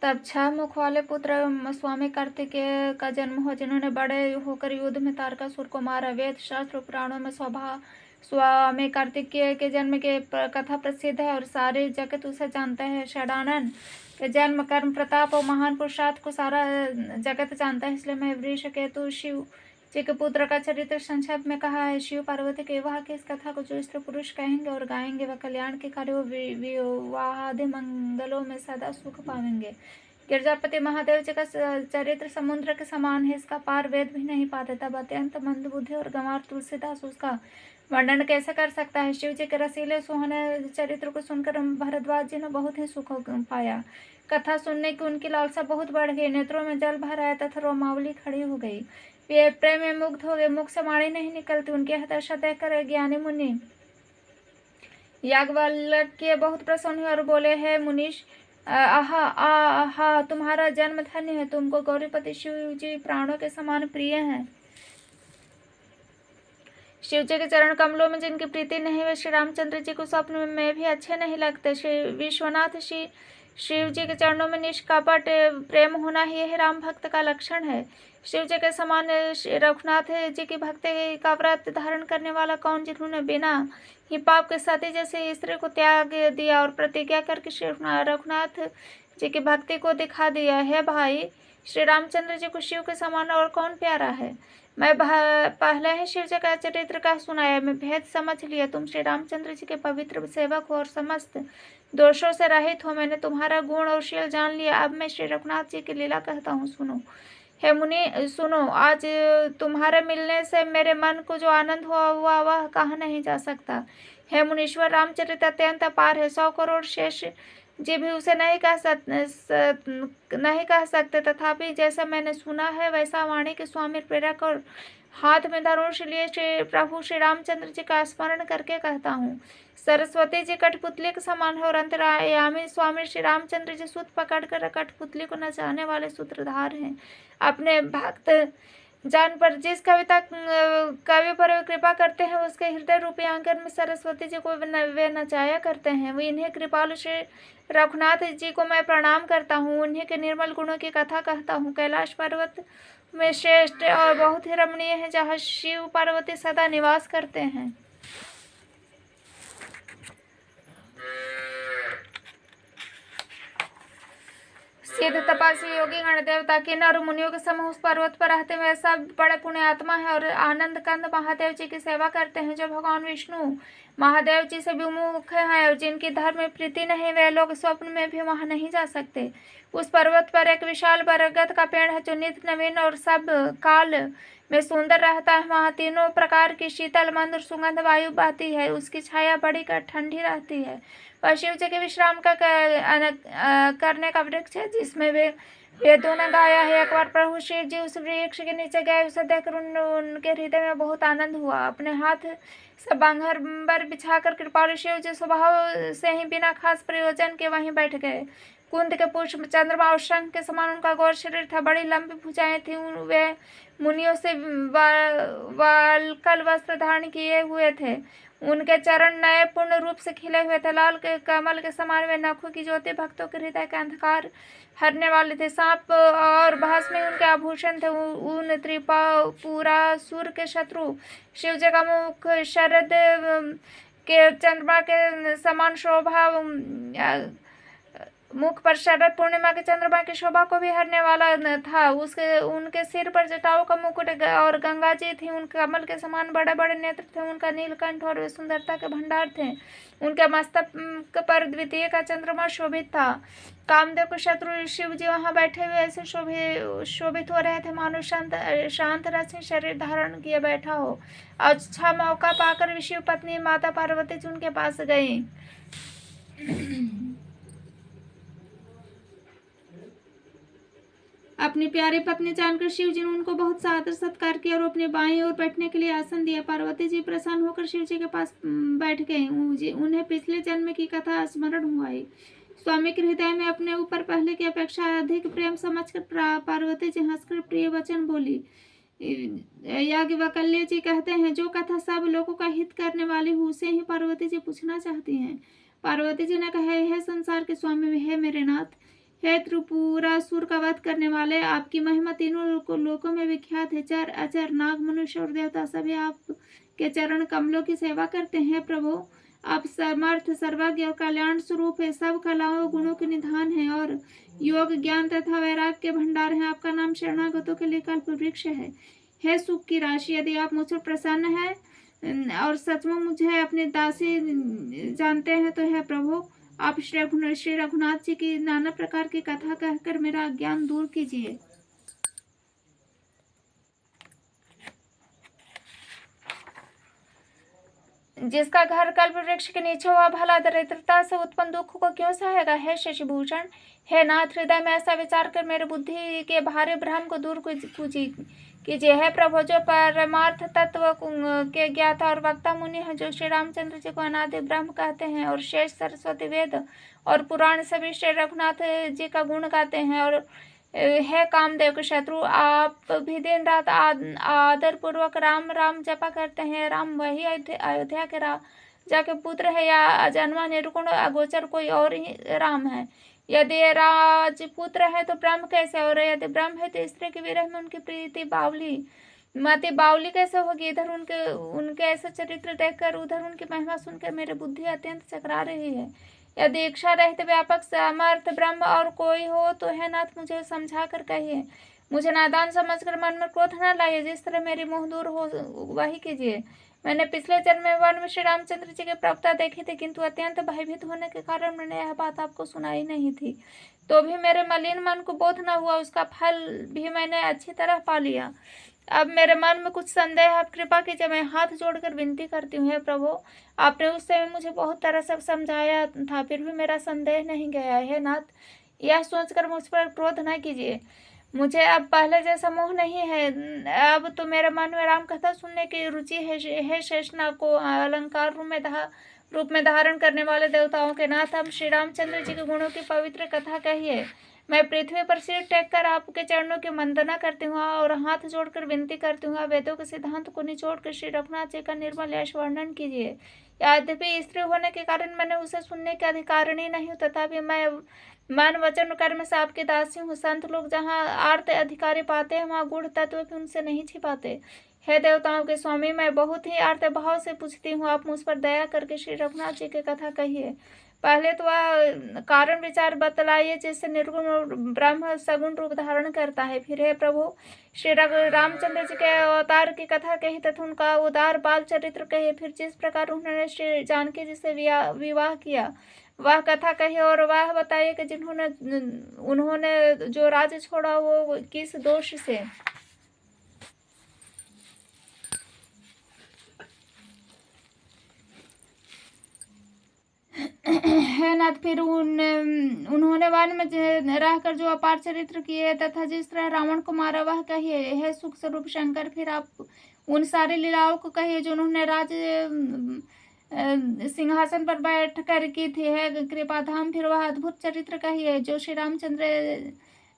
तब 6 मुख वाले पुत्र स्वामी कार्तिकेय का जन्म हुआ, जिन्होंने बड़े होकर युद्ध में तारकासुर को मारा। वेद शास्त्र पुराणों में स्वामी कार्तिकेय के जन्म की कथा प्रसिद्ध है और सारे जगत उसे जानते हैं। षडानन के जन्म, कर्म, प्रताप और महान पुरुषार्थ को सारा जगत जानता है, इसलिए मैं वृषकेतु शिव जी के पुत्र का चरित्र संक्षेप में कहा है। शिव पार्वती के विवाह की इस कथा को जो स्त्री पुरुष कहेंगे और गाएंगे वह कल्याण के कार्यों विवाहादि मंगलों में सदा सुख पाएंगे। गिरजापति महादेव जी का चरित्र समुद्र के समान है, इसका पार वेद भी नहीं पाते। तब अत्यंत मंदबुद्धि और गंवार तुलसीदास उसका वर्णन कैसे कर सकता है। शिव जी के रसीले सुहाने चरित्र को सुनकर भरद्वाज जी ने बहुत ही सुख पाया। कथा सुनने की उनकी लालसा बहुत बढ़ गई, नेत्रों में जल भर आया तथा रोमावली खड़ी हो गई। वे प्रेम में मुग्ध हो गए, मुख से वाणी नहीं निकलती। उनकी हताशा देखकर ज्ञानी मुनि याज्ञवल्क्य बहुत प्रसन्न हुए और बोले, है मुनीश, आहा आहा, तुम्हारा जन्म धन्य है। तुमको गौरीपति शिव जी प्राणों के समान प्रिय हैं। शिव जी के चरण कमलों में जिनकी प्रीति नहीं, वे श्री रामचंद्र जी को स्वप्न में भी अच्छे नहीं लगते। श्री विश्वनाथ शिव जी के चरणों में निष्कपट प्रेम होना ही यह राम भक्त का लक्षण है। शिव जी के समान रघुनाथ जी की भक्ति का व्रत धारण करने वाला कौन, जिन्होंने बिना ही पाप के सती जैसे स्त्री को त्याग दिया और प्रतिज्ञा करके श्री रघुनाथ जी की भक्ति को दिखा दिया है। भाई, श्री रामचंद्र जी को शिव के समान और कौन प्यारा है। मैं पहले ही शिव जी का चरित्र का सुनाया, मैं भेद समझ लिया। तुम श्री रामचंद्र जी के पवित्र सेवक हो और समस्त दोषों से रहित हो। मैंने तुम्हारा गुण और शील जान लिया। अब मैं श्री रघुनाथ जी की लीला कहता हूँ, सुनो। हे मुनि सुनो, आज तुम्हारे मिलने से मेरे मन को जो आनंद हुआ वह कहा नहीं जा सकता। हे मुनीश्वर, रामचरित अत्यंत अपार है। 100 करोड़ शेष जी भी उसे नहीं कह सकते। तथापि जैसा मैंने सुना है वैसा वाणी के स्वामी प्रेरक और हाथ में धनुष लिए श्री प्रभु श्री रामचंद्र जी का स्मरण करके कहता हूँ। सरस्वती जी कठपुतली के समान है और अंतर्यामी स्वामी श्री रामचंद्र जी सूत पकड़कर कठपुतली को नचाने वाले सूत्रधार हैं। अपने भक्त जान पर जिस कवि पर वे कृपा करते हैं, उसके हृदय रूपी आंगन में सरस्वती जी को वे नचाया करते हैं। वो इन्हें कृपालु श्री रघुनाथ जी को मैं प्रणाम करता हूँ, उन्हीं के निर्मल गुणों की कथा कहता हूँ। कैलाश पर्वत में श्रेष्ठ और बहुत ही रमणीय है, जहाँ शिव पार्वती सदा निवास करते हैं। सिद्ध तपस्वी योगी गण देवता किन्नर और मुनियों के समूह उस पर्वत पर रहते हुए सब बड़े पुण्यात्मा है और आनंद कंद महादेव जी की सेवा करते हैं, जो भगवान विष्णु महादेव जी से विमुख हैं और जिनकी धर्म में प्रीति नहीं, वे लोग स्वप्न में भी वहां नहीं जा सकते। उस पर्वत पर एक विशाल बरगद का पेड़ है, जो नित्य नवीन और सब काल में सुंदर रहता है। वहाँ तीनों प्रकार की शीतल मंद और सुगंध वायु बहती है। उसकी छाया बड़ी ठंडी रहती है। वह शिव जी के विश्राम का करने का वृक्ष है, जिसमें वेदों ने गाया है। एक बार प्रभु शिव जी उस वृक्ष के नीचे गए, उसे देखकर उनके हृदय में बहुत आनंद हुआ। अपने हाथ से बांगर बिछाकर कृपालु शिव जी स्वभाव से ही बिना खास प्रयोजन के वहीं बैठ गए। कुंद के पुष्प, चंद्रमा और शंख के समान उनका गौर शरीर था। बड़ी लंबी भुजाएं थी। वे मुनियों से वालकल वस्त्र धारण किए हुए थे। उनके चरण नए पूर्ण रूप से खिले हुए थे। लाल के कमल के समान वे नखों की ज्योति भक्तों के हृदय का अंधकार हरने वाले थे। सांप और भस्म में उनके आभूषण थे। उन त्रिपुरासुर के शत्रु शिव जी का मुख शरद के चंद्रमा के समान शोभा, मुख पर शरद पूर्णिमा के चंद्रमा की शोभा को भी हरने वाला था। उनके सिर पर जटाओं का मुकुट और गंगा जी थी। उनके कमल के समान बड़े बड़े नेत्र थे। उनका नीलकंठ और वे सुंदरता के भंडार थे। उनके मस्तक पर द्वितीय का चंद्रमा शोभित था। कामदेव के शत्रु शिव जी वहां बैठे हुए ऐसे शोभित हो रहे थे, मानो शांत रस शरीर धारण किए बैठा हो। अच्छा मौका पाकर शिव पत्नी माता पार्वती जी उनके पास गई। अपनी प्यारी पत्नी जानकर शिव जी ने उनको बहुत सादर सत्कार किया और अपने बाईं ओर बैठने के लिए आसन दिया। पार्वती जी प्रसन्न होकर शिव जी के पास बैठ गए। उन्हें पिछले जन्म की कथा स्मरण हुआ। स्वामी के हृदय में अपने ऊपर पहले की अपेक्षा अधिक प्रेम समझकर पार्वती जी हंसकर प्रिय वचन बोली। याज्ञवल्क्य जी कहते हैं, जो कथा सब लोगों का हित करने वाली हो उसे ही पार्वती जी पूछना चाहती हैं। पार्वती जी ने कहा, है संसार के स्वामी, है मेरे नाथ, हे त्रिपुरासुर का वध करने वाले, आपकी महिमा तीनों लोकों में विख्यात है। चर अचर नाग मनुष्य और देवता सभी आपके चरण कमलों की सेवा करते हैं। प्रभु आप समर्थ सर्वज्ञ और कल्याण स्वरूप है, सब कलाओं गुणों के निधान है और योग ज्ञान तथा वैराग्य के भंडार है। आपका नाम शरणागतों के लिए कल्प वृक्ष है। हे सुख की राशि, यदि आप मुझ पर प्रसन्न है और सचमुच मुझे अपनी दासी जानते हैं तो है प्रभु आप श्री रघुनाथ जी की नाना प्रकार की कथा कहकर मेरा अज्ञान दूर कीजिए। जिसका घर कल्प वृक्ष के नीचे हुआ भला दरिद्रता से उत्पन्न दुख को क्यों सहेगा। हे शशिभूषण, हे नाथ, हृदय में ऐसा विचार कर मेरे बुद्धि के भारी भ्रम को दूर कीजिए। हे प्रभु, जो परमार्थ तत्व के ज्ञाता और वक्ता मुनि हैं, जो श्री रामचंद्र जी को अनादि ब्रह्म कहते हैं और शेष सरस्वती वेद और पुराण सभी श्री रघुनाथ जी का गुण गाते हैं, और हे कामदेव के शत्रु, आप भी दिन रात आदर पूर्वक राम राम जपा करते हैं। राम वही अयोध्या के राजा के पुत्र है या अजन्मा निर्गुण अगोचर कोई और ही राम है। यदि राजपुत्र है तो ब्रह्म कैसे, और यदि ब्रह्म है तो स्त्री के विरह में उनकी प्रीति बावली मति बावली कैसे होगी। इधर उनके ऐसे चरित्र देखकर उधर उनकी महिमा सुनकर मेरी बुद्धि अत्यंत चकरा रही है। यदि इच्छा रहित व्यापक समर्थ ब्रह्म और कोई हो तो है नाथ, मुझे समझा कर कहिए। मुझे नादान समझकर मन में क्रोध न लाइए। जिस तरह मेरी मोह दूर हो वही कीजिए। मैंने पिछले जन्म में वन में श्री रामचंद्र जी के प्रवक्ता देखे थे, किंतु अत्यंत भयभीत होने के कारण मैंने यह बात आपको सुनाई नहीं थी। तो भी मेरे मलिन मन को बोध न हुआ, उसका फल भी मैंने अच्छी तरह पा लिया। अब मेरे मन में कुछ संदेह, आप कृपा कीजिए। मैं हाथ जोड़कर विनती करती हूँ। हे प्रभु, आपने उस समय मुझे बहुत तरह से समझाया था, फिर भी मेरा संदेह नहीं गया है। नाथ, यह सोचकर मुझ पर क्रोध न कीजिए। मुझे अब पहले जैसा मोह नहीं है। अब तो मेरे मन में राम कथा सुनने की रुचि है। हे शेषनाग को अलंकार रूप में धारण करने वाले देवताओं के नाथ, हम श्री रामचंद्र जी के गुणों की पवित्र कथा कहिए। मैं पृथ्वी पर सिर टेक कर आपके चरणों की वंदना करती हूँ और हाथ जोड़कर विनती करती हूँ। वेदों के सिद्धांत को निचोड़ कर श्री रघुनाथ जी का निर्मल यश वर्णन कीजिए। यद्यपि स्त्री होने के कारण मैंने उसे सुनने के अधिकारिणी नहीं हूँ, तथापि मैं मन वचन कर्म से आपकी दासी हूँ। संत लोग जहाँ आर्त अधिकारी पाते हैं, वहाँ गूढ़ तत्व भी उनसे नहीं छिपाते। हे देवताओं के स्वामी, मैं बहुत ही आर्त भाव से पूछती हूँ, आप मुझ पर दया करके श्री रघुनाथ जी की कथा कहिए। पहले तो वह कारण विचार बतलाइए जिससे निर्गुण ब्रह्म सगुण रूप धारण करता है। फिर हे प्रभु, श्री रामचंद्र जी के अवतार की कथा कही तथा उनका उदार बाल चरित्र कहे। फिर जिस प्रकार उन्होंने श्री जानकी जी से विवाह किया वह कथा कही, और वह बताइए कि उन्होंने जो राज्य छोड़ा वो किस दोष से। है नाथ, फिर उन्होंने वन में रहकर जो अपार चरित्र किए तथा जिस तरह रावण को मारा वह कहिए। है सुख स्वरूप शंकर, फिर आप उन सारी लीलाओं को कहिए जो उन्होंने राज सिंहासन पर बैठ कर की थी। है कृपाधाम, फिर वह अद्भुत चरित्र कहिए जो श्री रामचंद्र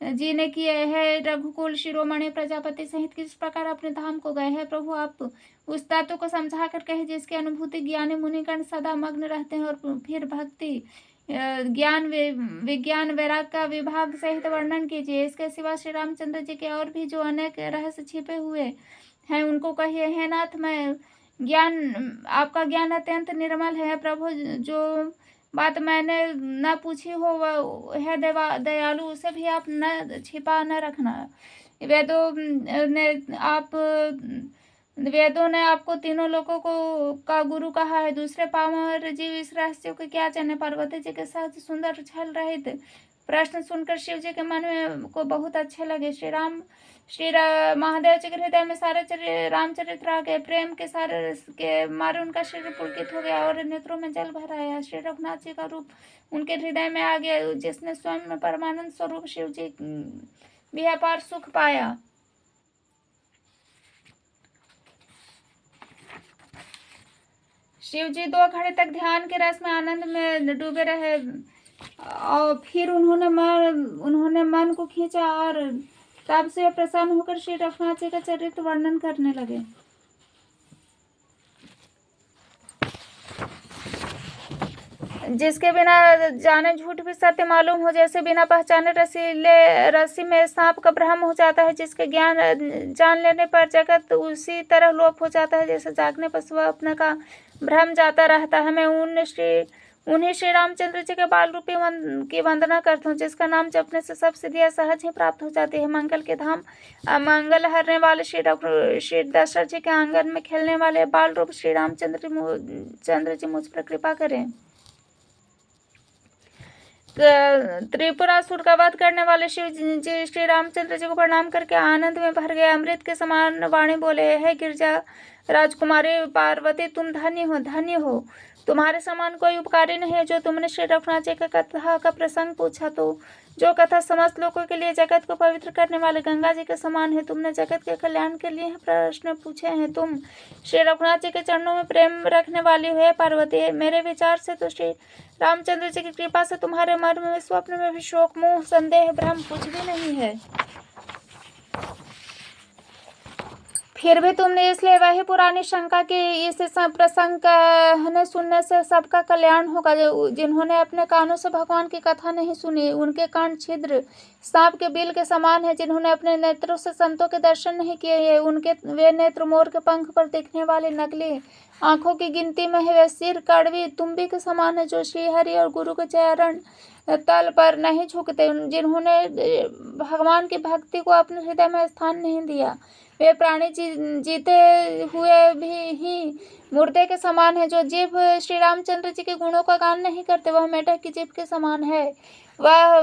जी ने किए। है रघुकुल शिरोमणि प्रजापति सहित किस प्रकार अपने धाम को गए। हैं प्रभु, आप उस तत्व को समझा कर कहे जिसकी अनुभूति ज्ञानी मुनिगण सदा मग्न रहते हैं। और फिर भक्ति ज्ञान विज्ञान वैराग का विभाग सहित वर्णन कीजिए। इसके सिवा श्री रामचंद्र जी के और भी जो अनेक रहस्य छिपे हुए हैं उनको कहिए। है नाथ, मैं आपका ज्ञान अत्यंत निर्मल है। प्रभु, जो बात मैंने न पूछी हो वह है दयालु, उसे भी आप न छिपा न रखना। वेदों ने आपको तीनों लोगों का गुरु कहा है। दूसरे पामर जीव इस रहस्य को क्या जाने। पार्वती जी के साथ सुंदर छल रहित प्रश्न सुनकर शिव जी के मन में को बहुत अच्छे लगे। श्री महादेव जी के हृदय में सारे रामचरित्र आ गए। प्रेम के सारे के मारे उनका शरीर पुलकित हो गया और नेत्रों में जल भर आया। श्री रघुनाथ जी का रूप उनके हृदय में आ गया, जिसने स्वयं में परमानंद स्वरूप शिव जी भी अपार सुख पाया। शिव जी 2 घड़ी तक ध्यान के रस में आनंद में डूबे रहे और फिर उन्होंने मन को खींचा और तब से प्रसन्न होकर श्री रघुनाथ जी का चरित्र वर्णन करने लगे। जिसके बिना जाने झूठ भी सत्य मालूम हो, जैसे बिना पहचाने रस्सी में सांप का भ्रम हो जाता है, जिसके ज्ञान जान लेने पर जगत उसी तरह लोप हो जाता है, जैसे जागने पर स्वप्न का भ्रम जाता रहता है। मैं उन्हीं श्री रामचंद्र जी के बाल रूपी की वंदना करता हूँ, जिसका नाम जपने से सब सिद्धियां सहज ही प्राप्त हो जाती है। मंगल के धाम मंगल हरने वाले श्री दशरथ जी के आंगन में खेलने वाले बाल रूप श्री रामचंद्र जी मुझ पर कृपा करें। त्रिपुरासुर का वध करने वाले शिव जी श्री रामचंद्र जी को प्रणाम करके आनंद में भर गए अमृत के समान वाणी बोले, है गिरजा राजकुमारी पार्वती, तुम धन्य हो। तुम्हारे समान कोई उपकारी नहीं है। जो तुमने श्री रघुनाथ जी का कथा का प्रसंग पूछा, तो जो कथा समस्त लोगों के लिए जगत को पवित्र करने वाले गंगा जी के समान है। तुमने जगत के कल्याण के लिए प्रश्न पूछे हैं। तुम श्री रघुनाथ जी के चरणों में प्रेम रखने वाली हो पार्वती। मेरे विचार से तो श्री रामचंद्र जी की कृपा से तुम्हारे मन में स्वप्न में भी शोक मोह संदेह भ्रम कुछ भी नहीं है। फिर भी तुमने इसलिए वही पुरानी शंका की इस प्रसंग कहने सुनने से सबका कल्याण होगा। जिन्होंने अपने कानों से भगवान की कथा नहीं सुनी, उनके कान छिद्र सांप के बिल के समान है। जिन्होंने अपने नेत्रों से संतों के दर्शन नहीं किए, उनके वे नेत्र मोर के पंख पर दिखने वाले नकली आंखों की गिनती में है। वे सिर कड़वी तुम्बी के समान है, जो श्रीहरि और गुरु के चरण तल पर नहीं झुकते। जिन्होंने भगवान की भक्ति को अपने हृदय में स्थान नहीं दिया, वे प्राणी जीते हुए भी ही मुर्दे के समान है। जो जीव श्री रामचंद्र जी के गुणों का गान नहीं करते, वह मेढक की जीभ के समान है। वह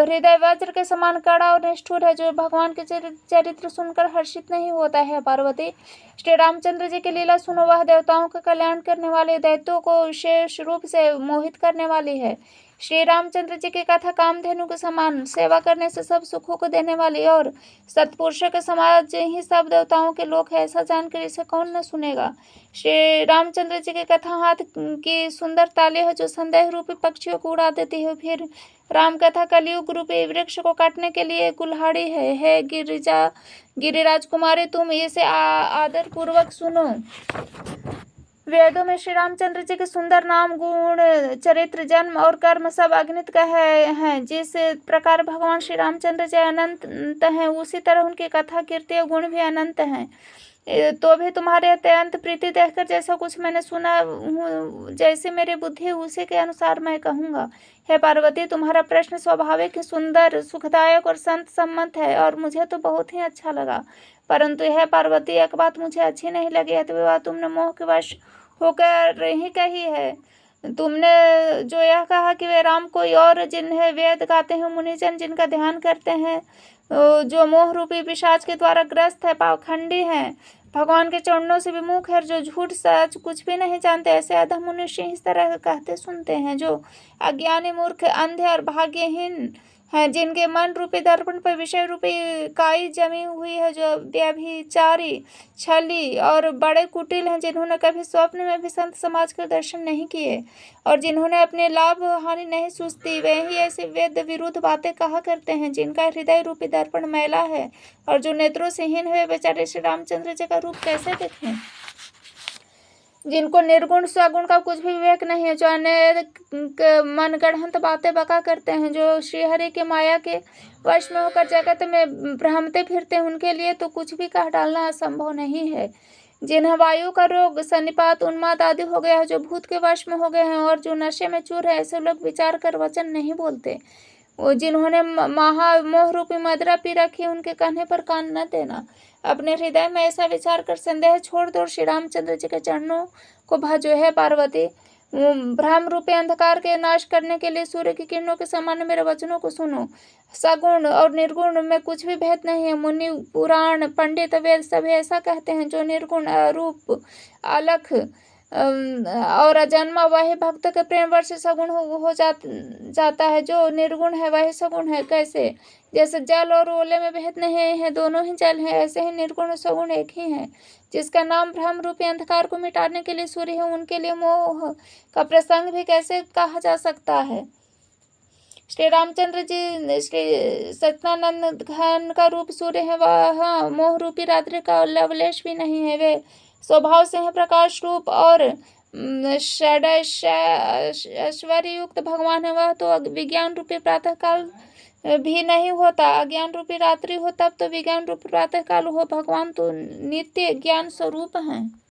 हृदय वज्र के समान कड़ा और निष्ठुर है, जो भगवान के चरित्र सुनकर हर्षित नहीं होता है। पार्वती, श्री रामचंद्र जी की लीला सुनो। वह देवताओं का कल्याण करने वाले, दैत्यों को विशेष रूप से मोहित करने वाली है। श्री रामचंद्र जी की कथा कामधेनु के समान, सेवा करने से सब सुखों को देने वाली और सत्पुरुषों के समाज ही सब देवताओं के लोक है। ऐसा जानकर इसे कौन न सुनेगा। श्री रामचंद्र जी की कथा हाथ की सुंदर ताली है, जो संदेह रूपी पक्षियों को उड़ा देती है। फिर राम कथा कलयुग रूपी वृक्ष को काटने के लिए कुल्हाड़ी है। गिरिराज कुमारी, तुम इसे आदर पूर्वक सुनो। वेदों में श्री रामचंद्र जी के सुंदर नाम, गुण, चरित्र, जन्म और कर्म सब अगणित हैं। जिस प्रकार भगवान श्री रामचंद्र जी अनंत हैं, उसी तरह उनकी कथा, कीर्ति और गुण भी अनंत हैं। तो भी तुम्हारे अत्यंत प्रीति देखकर जैसा कुछ मैंने सुना हूँ, जैसे मेरी बुद्धि, उसी के अनुसार मैं कहूँगा। हे पार्वती, तुम्हारा प्रश्न स्वाभाविक ही सुंदर, सुखदायक और संत सम्मत है, और मुझे तो बहुत ही अच्छा लगा। परंतु यह पार्वती, एक बात मुझे अच्छी नहीं लगी है, तो वह तुमने मोह के वश होकर ही कही है। तुमने जो यह कहा कि वे राम कोई और, जिन्हें वेद गाते हैं मुनिजन, जिनका ध्यान करते हैं, जो मोह रूपी पिशाच के द्वारा ग्रस्त है, पाखंडी है, भगवान के चरणों से विमुख है, जो झूठ सच कुछ भी नहीं जानते, ऐसे अधम मनुष्य इस तरह कहते सुनते हैं। जो अज्ञानी, मूर्ख, अंधे और भाग्यहीन हैं, जिनके मन रूपी दर्पण पर विषय रूपी काई जमी हुई है, जो व्यभिचारी, छली और बड़े कुटिल हैं, जिन्होंने कभी स्वप्न में भी संत समाज के दर्शन नहीं किए और जिन्होंने अपने लाभ हानि नहीं सूझती, वे ही ऐसी वेद विरुद्ध बातें कहा करते हैं, जिनका हृदय रूपी दर्पण मैला है और जो नेत्रों से हीन हुए बेचारे श्री रामचंद्र जी का रूप कैसे देखें। जिनको निर्गुण स्वगुण का कुछ भी विवेक नहीं है, जो अनेक मनगढ़ंत बातें बका करते हैं, जो श्रीहरि के माया के वश में होकर जगत में भ्रमते फिरते हैं, उनके लिए तो कुछ भी कह डालना असंभव नहीं है। जिन्हें वायु का रोग, सन्निपात, उन्माद आदि हो गया है, जो भूत के वश में हो गए हैं और जो नशे में चूर है, ऐसे लोग विचार कर वचन नहीं बोलते। वो जिन्होंने महामोह रूपी मदिरा पी रखी, उनके कहने पर कान न देना। अपने हृदय में ऐसा विचार कर संदेह छोड़ दो, श्री रामचंद्र जी के चरणों को भजो। है पार्वती, भ्रम रूपी अंधकार के नाश करने के लिए सूर्य की किरणों के समान मेरे वचनों को सुनो। सगुण और निर्गुण में कुछ भी भेद नहीं है। मुनि, पुराण, पंडित, वेद सभी ऐसा कहते हैं। जो निर्गुण, अरूप, अलख और अजन्मा, वही भक्त के प्रेम वर्ष सगुण हो जाता है। जो निर्गुण है वही सगुण है। कैसे? जैसे जल और ओले में भेद नहीं है, दोनों ही जल है, ऐसे ही निर्गुण और सगुण एक ही है। जिसका नाम भ्रम रूपी अंधकार को मिटाने के लिए सूर्य है, उनके लिए मोह का प्रसंग भी कैसे कहा जा सकता है। श्री रामचंद्र जी श्री सत्यानंद घन का रूप सूर्य है, वह मोह रूपी रात्रि का लवलेश भी नहीं है। वे स्वभाव से है प्रकाश रूप और ऐश्वर्य युक्त भगवान है, वह तो विज्ञान रूपी प्रातः काल भी नहीं होता। अज्ञान रूपी रात्रि हो तब तो विज्ञान रूपी प्रातः काल हो। भगवान तो नित्य ज्ञान स्वरूप हैं।